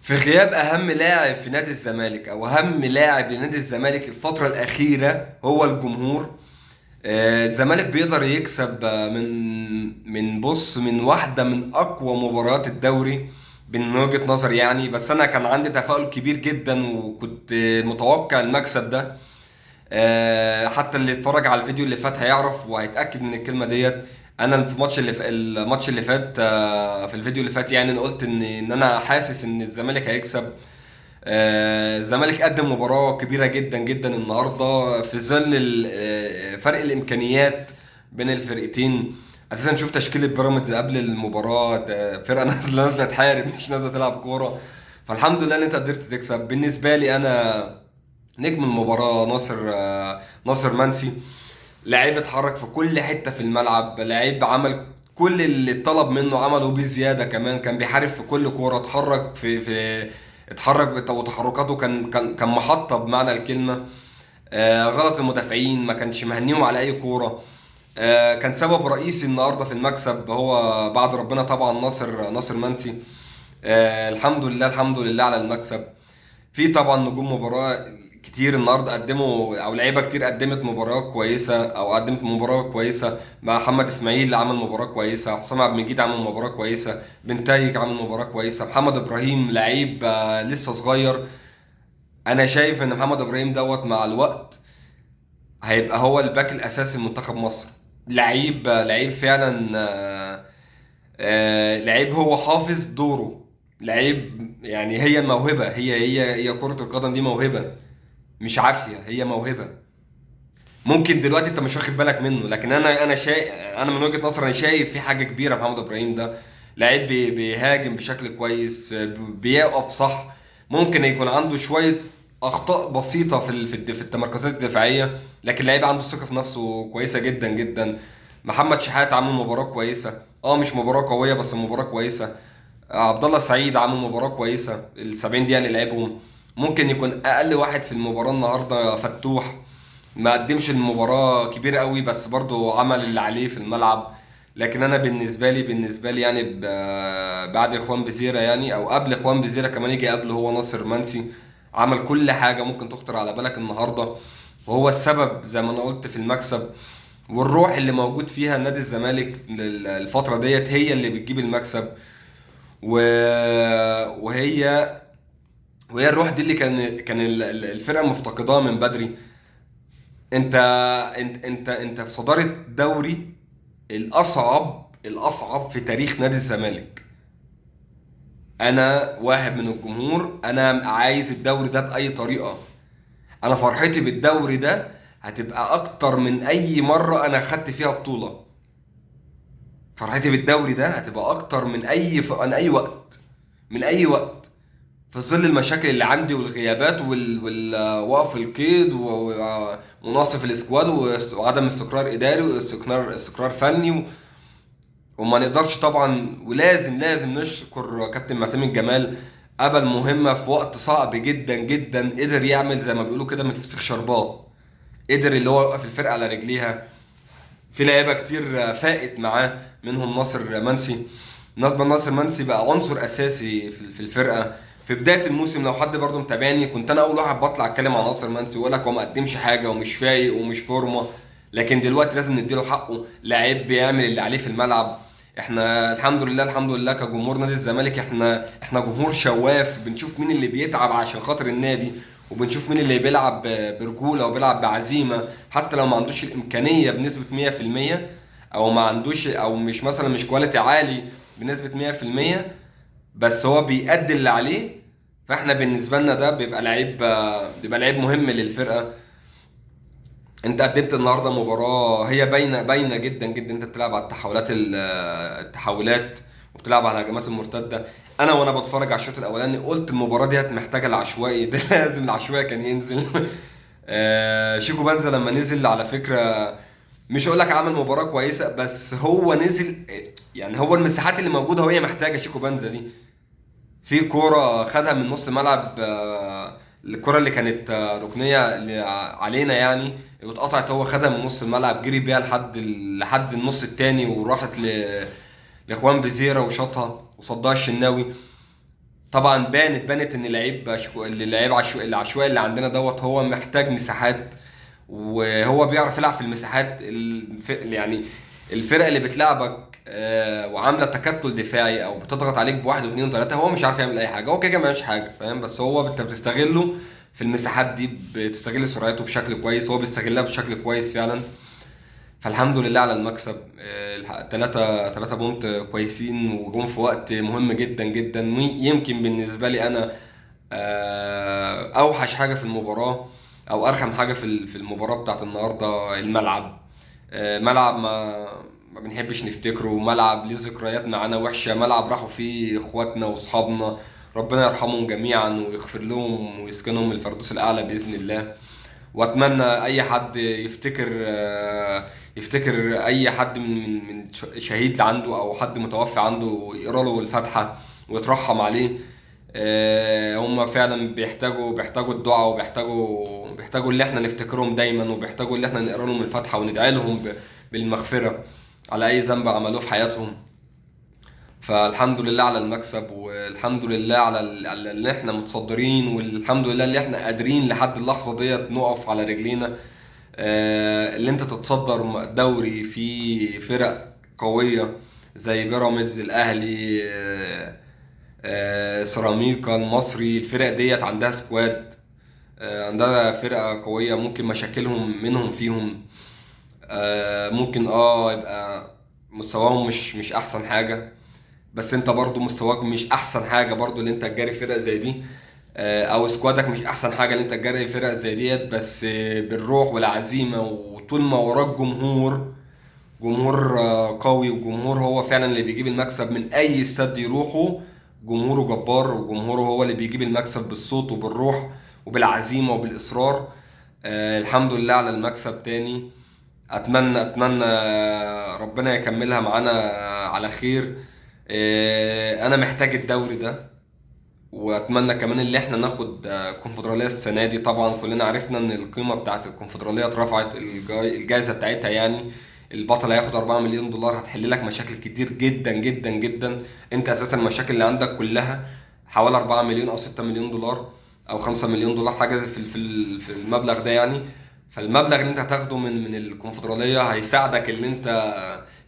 في غياب اهم لاعب في نادي الزمالك او اهم لاعب لنادي الزمالك الفتره الاخيره هو الجمهور. الزمالك بيقدر يكسب من واحده من اقوى مباريات الدوري من وجهه نظري يعني. بس انا كان عندي تفاؤل كبير جدا وكنت متوقع المكسب ده. حتى اللي اتفرج على الفيديو اللي فات هيعرف وهيتاكد من الكلمه ديت. انا في الماتش اللي فات، في الفيديو اللي فات يعني، انا قلت ان انا حاسس ان الزمالك هيكسب. الزمالك قدم مباراة كبيرة جدا جدا النهاردة في ظل فرق الإمكانيات بين الفرقتين. أساسا شوف تشكيلة بيراميدز قبل المباراة، ده فرقة نازلة تحارب مش نازلة تلعب كورة. فالحمد لله إن أنت قدرت تكسب. بالنسبة لي أنا نجم المباراة ناصر منسي. لعيب اتحرك في كل حتة في الملعب، لعيب عمل كل اللي اتطلب منه عمله بزيادة، كمان كان بيحارب في كل كورة، اتحرك اتحرك وتحركاته كان محطة بمعنى الكلمة. غلط المدافعين، ما كانش مهنيهم على اي كورة. كان سبب رئيسي النهارده في المكسب، هو بعد ربنا طبعا ناصر منسي. الحمد لله الحمد لله على المكسب. في طبعا نجوم مباراة كتير النهارده قدموا، او لعيبه كتير قدمت مباراه كويسه او قدمت مباراه كويسه. محمد اسماعيل عمل مباراه كويسه، حسام عبد المجيد عمل مباراه كويسه، بنتايج عمل مباراه كويسه، محمد ابراهيم لعيب لسه صغير. انا شايف ان محمد ابراهيم دوت مع الوقت هيبقى هو الباك الاساسي لمنتخب مصر. لعيب فعلا. لعيب هو حافظ دوره. لعيب يعني، هي موهبه، هي كره القدم دي موهبه مش عافيه، هي موهبه. ممكن دلوقتي انت مش واخد بالك منه، لكن انا شايف، انا من وجهة نظري انا شايف في حاجه كبيره. محمد ابراهيم ده لعيب بيهاجم بشكل كويس، بيقف صح. ممكن يكون عنده شويه اخطاء بسيطه في التمركزات الدفاعيه، لكن لعيب عنده ثقه في نفسه كويسه جدا جدا. محمد شحات عامل مباراه كويسه، مش مباراه قويه بس مباراه كويسه. عبد الله السعيد عامل مباراه كويسه، ال 70 دقيقه اللي لعبهم. ممكن يكون اقل واحد في المباراه النهارده فتوح، ما قدمش المباراة كبيرة قوي بس برضو عمل اللي عليه في الملعب. لكن انا بالنسبة لي يعني بعد اخوان بزيرة يعني، او قبل اخوان بزيرة كمان يجي قبله هو ناصر منسي. عمل كل حاجة ممكن تخطر على بالك النهاردة، وهو السبب زي ما انا قلت في المكسب. والروح اللي موجود فيها نادي الزمالك الفترة ديت هي اللي بتجيب المكسب. و... وهي وهي الروح دي اللي كان الفرقة مفتقداها من بدري. انت انت في صدارة دوري الاصعب في تاريخ نادي الزمالك. انا واحد من الجمهور، انا عايز الدوري ده باي طريقة. انا فرحتي بالدوري ده هتبقى اكتر من اي مرة انا خدت فيها بطولة. فرحتي بالدوري ده هتبقى اكتر من اي وقت، من اي وقت. في ظل المشاكل اللي عندي والغيابات ووقف القيد ونقص الاسكواد وعدم استقرار اداري واستقرار فني. وما نقدرش طبعا، لازم نشكر كابتن معتمد جمال. قبل مهمة في وقت صعب جدا جدا، قدر يعمل زي ما بيقولوا كده من الفسيخ شربات. قدر اللي هو يوقف الفرقة على رجليها. في لعيبة كتير فائت معاه، منهم ناصر منسي بقى عنصر اساسي في الفرقه. في بدايه الموسم لو حد برضه متابعني كنت انا اول واحد بطلع اتكلم عن ناصر منسي واقول لك هو ما قدمش حاجه ومش فايق ومش فورمه. لكن دلوقتي لازم نديله حقه، لعيب بيعمل اللي عليه في الملعب. احنا الحمد لله الحمد لله كجمهور نادي الزمالك، احنا جمهور شواف، بنشوف مين اللي بيتعب عشان خاطر النادي، وبنشوف مين اللي بيلعب برجوله وبيلعب بعزيمه حتى لو ما عندوش الامكانيه بنسبه 100%، او ما عندوش، او مش مثلا مش كواليتي عالي بنسبة 100%، بس هو بيأدي اللي عليه. فاحنا بالنسبة لنا ده بيبقى لعيب مهم للفرقة. انت قدمت النهارده مباراة هي باينة جدا جدا. انت بتلعب على التحولات وبتلعب على الهجمات المرتدة. انا وانا بتفرج على الشوط الاولاني قلت المباراة دي محتاجة العشوائي ده لازم العشوائي كان ينزل. شيكو بنزا لما نزل على فكرة، مش هقول لك عمل مباراة كويسة بس هو نزل. يعني هو المساحات اللي موجودة وهي محتاجة شيكو بنزا دي. في كورة خدها من نص ملعب، الكرة اللي كانت ركنية علينا يعني، واتقطعت، هو خدها من نص الملعب جري بيها لحد النص التاني وراحت لاخوان بزيرة وشاطها وصدها الشناوي. طبعا بانت ان اللعيب العشوائي اللي عندنا دوت هو محتاج مساحات، وهو بيعرف يلعب في المساحات يعني الفرق اللي بتلعبك وعامله تكتل دفاعي او بتضغط عليك بواحد واثنين وثلاثه، هو مش عارف يعمل اي حاجه، هو كده ما بيعملش حاجه، فاهم؟ بس هو انت بتستغله في المساحات دي، بتستغل سرعته بشكل كويس، هو بيستغلها بشكل كويس فعلا. فالحمد لله على المكسب. ثلاثة بونت كويسين وجم في وقت مهم جدا جدا. يمكن بالنسبة لي أنا أوحش حاجة في المباراة أو أرخم حاجة في المباراة بتاعت النهاردة الملعب. ملعب ما بنحبش نفتكره، ملعب ليه ذكريات معانا وحشة، ملعب راحوا فيه اخواتنا واصحابنا، ربنا يرحمهم جميعا ويغفر لهم ويسكنهم الفردوس الأعلى بإذن الله. واتمنى اي حد يفتكر اي حد من شهيد عنده او حد متوفي عنده، يقرا له الفاتحه ويترحم عليه. هم فعلا بيحتاجوا الدعاء، وبيحتاجوا اللي احنا نفتكرهم دايما، وبيحتاجوا اللي احنا نقرا لهم الفاتحه وندعي لهم بالمغفره على اي ذنب عملوه في حياتهم. فالحمد لله على المكسب، والحمد لله على اللي احنا متصدرين، والحمد لله اللي احنا قادرين لحد اللحظة ديت نقف على رجلينا. اللي انت تتصدر دوري فيه فرق قوية زي بيراميدز، الاهلي، سيراميكا، المصري، الفرق ديت عندها سكواد، عندها فرقة قوية، ممكن مشاكلهم منهم فيهم، ممكن يبقى مستواهم مش احسن حاجة، بس انت برضو مستواك مش احسن حاجه برضو اللي انت تجاري فرقه زي دي، او سكوادك مش احسن حاجه اللي انت تجاري فرقه زي ديت. بس بالروح والعزيمه، وطول ما وراك جمهور قوي، وجمهور هو فعلا اللي بيجيب المكسب من اي استاد يروحه. جمهوره جبار، وجمهوره هو اللي بيجيب المكسب بالصوت وبالروح وبالعزيمه وبالاصرار. الحمد لله على المكسب تاني. اتمنى ربنا يكملها معانا على خير. انا محتاج الدوري ده، واتمنى كمان اللي احنا ناخد كونفدراليه السنه دي. طبعا كلنا عرفنا ان القيمه بتاعه الكونفدراليه اترفعت، الجائزه بتاعتها يعني. البطل هياخد 4 مليون دولار، هتحل لك مشاكل كتير جدا جدا جدا. انت اساسا المشاكل اللي عندك كلها حوالي 4 مليون او 6 مليون دولار او 5 مليون دولار، حاجه في المبلغ ده يعني. فالمبلغ اللي انت هتاخده من الكونفدراليه هيساعدك ان انت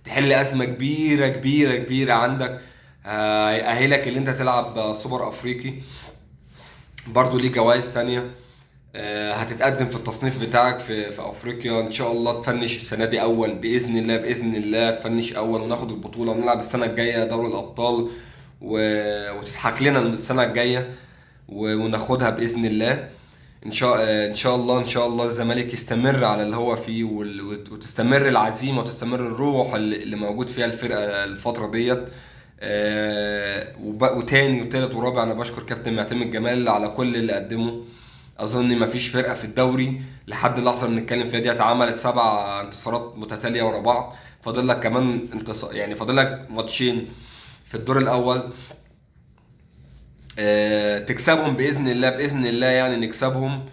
تحل ازمه كبيره كبيره كبيره عندك، هيأهلك اللي انت تلعب سوبر افريقي. برضو ليه جوائز تانية، هتتقدم في التصنيف بتاعك في افريقيا ان شاء الله، تفنش السنه دي اول باذن الله، باذن الله تفنش اول وناخد البطوله ونلعب السنه الجايه دوري الابطال، وتضحك لنا السنه الجايه وناخدها باذن الله. ان شاء الله الزمالك يستمر على اللي هو فيه، وتستمر العزيمه وتستمر الروح اللي موجود فيها الفرقه الفتره ديت. وتاني وتالت ورابع انا بشكر كابتن معتمد جمال على كل اللي قدمه. اظن مفيش فرقه في الدوري لحد اللحظه اللي بنتكلم فيها دي اتعملت 7 انتصارات متتاليه ورا بعض. فاضل لك كمان يعني فاضل لك ماتشين في الدور الاول، تكسبهم باذن الله، باذن الله يعني نكسبهم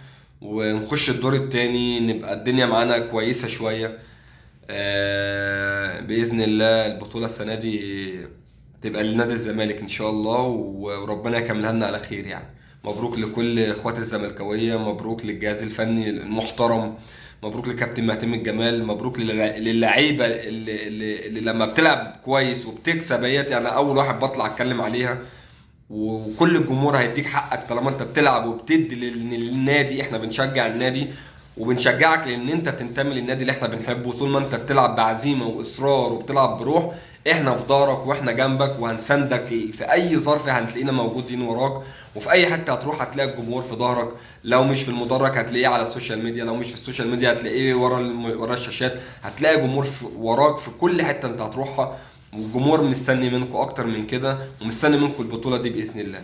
ونخش الدور التاني، نبقى الدنيا معانا كويسه شويه. باذن الله البطوله السنه دي تبقى لنادي الزمالك ان شاء الله، وربنا يكملها لنا على خير يعني. مبروك لكل اخوات الزملكاويه، مبروك للجهاز الفني المحترم، مبروك لكابتن معتمد جمال، مبروك للعيبه اللي لما بتلعب كويس وبتكسب يعني انا اول واحد بطلع اتكلم عليها. وكل الجمهور هيديك حقك طالما انت بتلعب وبتدي للنادي. احنا بنشجع النادي وبنشجعك لان انت بتنتمي للنادي اللي احنا بنحبه. طول ما انت بتلعب بعزيمه واصرار وبتلعب بروح، احنا في ظهرك واحنا جنبك وهنساندك في اي ظرف، هتلاقينا موجودين وراك، وفي اي حته هتروح هتلاقي الجمهور في ظهرك. لو مش في المدرج هتلاقيه على السوشيال ميديا، لو مش في السوشيال ميديا هتلاقيه ورا الشاشات، هتلاقي جمهور وراك في كل حته انت هتروحها. والجمهور مستني منكم اكتر من كده، ومستني منكم البطوله دي باذن الله.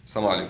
السلام عليكم.